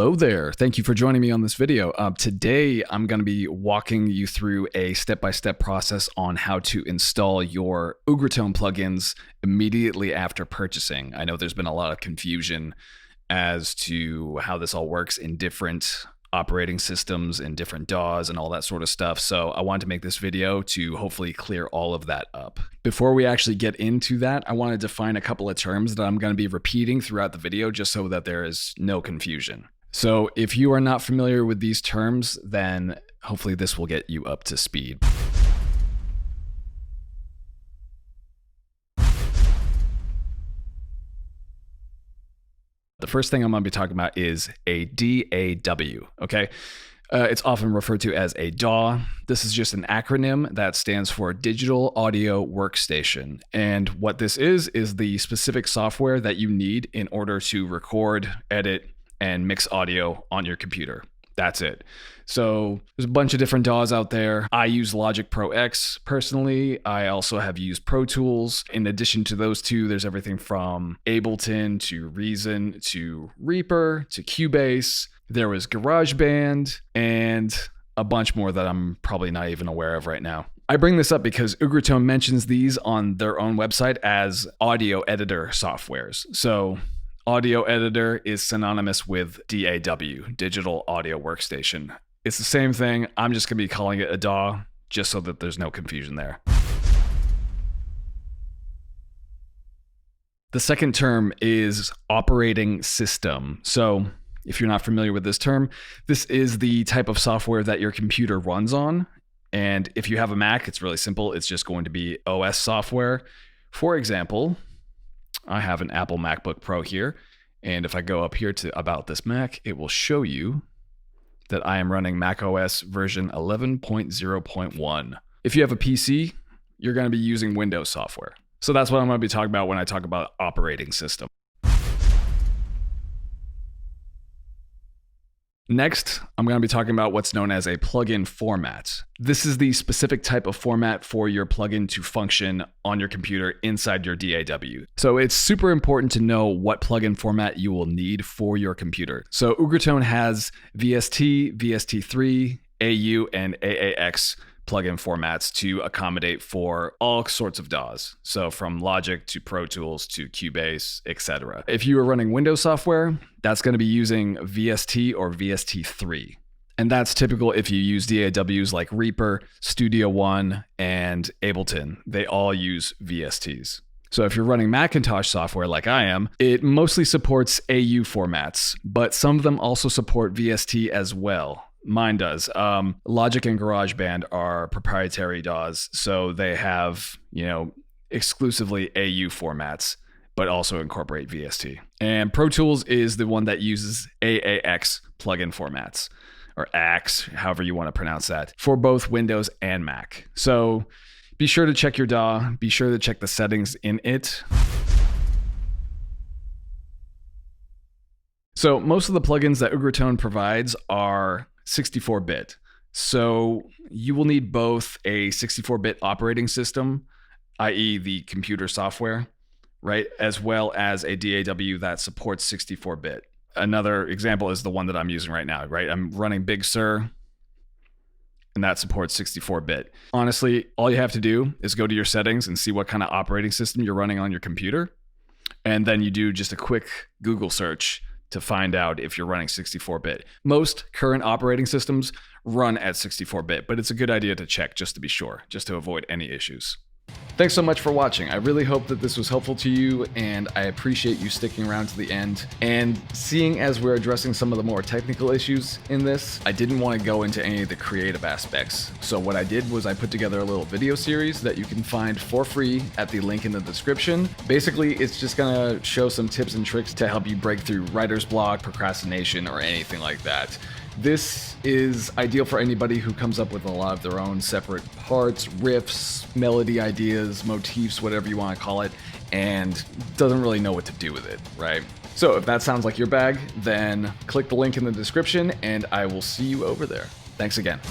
Hello there. Thank you for joining me on this video. Today, I'm going to be walking you through a step-by-step process on how to install your Ugritone plugins immediately after purchasing. I know there's been a lot of confusion as to how this all works in different operating systems and different DAWs and all that sort of stuff. So I wanted to make this video to hopefully clear all of that up. Before we actually get into that, I want to define a couple of terms that I'm going to be repeating throughout the video just so that there is no confusion. So if you are not familiar with these terms, then hopefully this will get you up to speed. The first thing I'm going to be talking about is a D.A.W, okay? It's often referred to as a DAW. This is just an acronym that stands for Digital Audio Workstation. And what this is the specific software that you need in order to record, edit, and mix audio on your computer. That's it. So there's a bunch of different DAWs out there. I use Logic Pro X personally. I also have used Pro Tools. In addition to those two, there's everything from Ableton to Reason to Reaper to Cubase. There was GarageBand and a bunch more that I'm probably not even aware of right now. I bring this up because Ugritone mentions these on their own website as audio editor softwares. So audio editor is synonymous with D.A.W, Digital Audio Workstation. It's the same thing. I'm just going to be calling it a DAW just so that there's no confusion there. The second term is operating system. So if you're not familiar with this term, this is the type of software that your computer runs on. And if you have a Mac, it's really simple. It's just going to be OS software. For example, I have an Apple MacBook Pro here, and if I go up here to About This Mac, it will show you that I am running macOS version 11.0.1. If you have a PC, you're going to be using Windows software. So that's what I'm going to be talking about when I talk about operating system. Next, I'm going to be talking about what's known as a plugin format. This is the specific type of format for your plugin to function on your computer inside your D.A.W. So it's super important to know what plugin format you will need for your computer. So Ugritone has VST, VST3, AU, and AAX plugin formats to accommodate for all sorts of DAWs. So from Logic to Pro Tools to Cubase, etc. If you are running Windows software, that's going to be using VST or VST3. And that's typical if you use DAWs like Reaper, Studio One, and Ableton. They all use VSTs. So if you're running Macintosh software like I am, it mostly supports AU formats, but some of them also support VST as well. Mine does. Logic and GarageBand are proprietary DAWs, so they have, exclusively AU formats, but also incorporate VST. And Pro Tools is the one that uses AAX plugin formats, or AX, however you want to pronounce that, for both Windows and Mac. So be sure to check your DAW, be sure to check the settings in it. So most of the plugins that Ugritone provides are 64-bit. So you will need both a 64-bit operating system, i.e. the computer software, right, as well as a D.A.W that supports 64-bit. Another example is the one that I'm using right now, right? I'm running Big Sur, and that supports 64-bit. Honestly, all you have to do is go to your settings and see what kind of operating system you're running on your computer, and then you do just a quick Google search to find out if you're running 64-bit. Most current operating systems run at 64-bit, but it's a good idea to check just to be sure, just to avoid any issues. Thanks so much for watching. I really hope that this was helpful to you, and I appreciate you sticking around to the end. And seeing as we're addressing some of the more technical issues in this, I didn't want to go into any of the creative aspects. So what I did was I put together a little video series that you can find for free at the link in the description. Basically, it's just gonna show some tips and tricks to help you break through writer's block, procrastination, or anything like that. This is ideal for anybody who comes up with a lot of their own separate parts, riffs, melody ideas, motifs, whatever you want to call it, and doesn't really know what to do with it, right? So if that sounds like your bag, then click the link in the description and I will see you over there. Thanks again.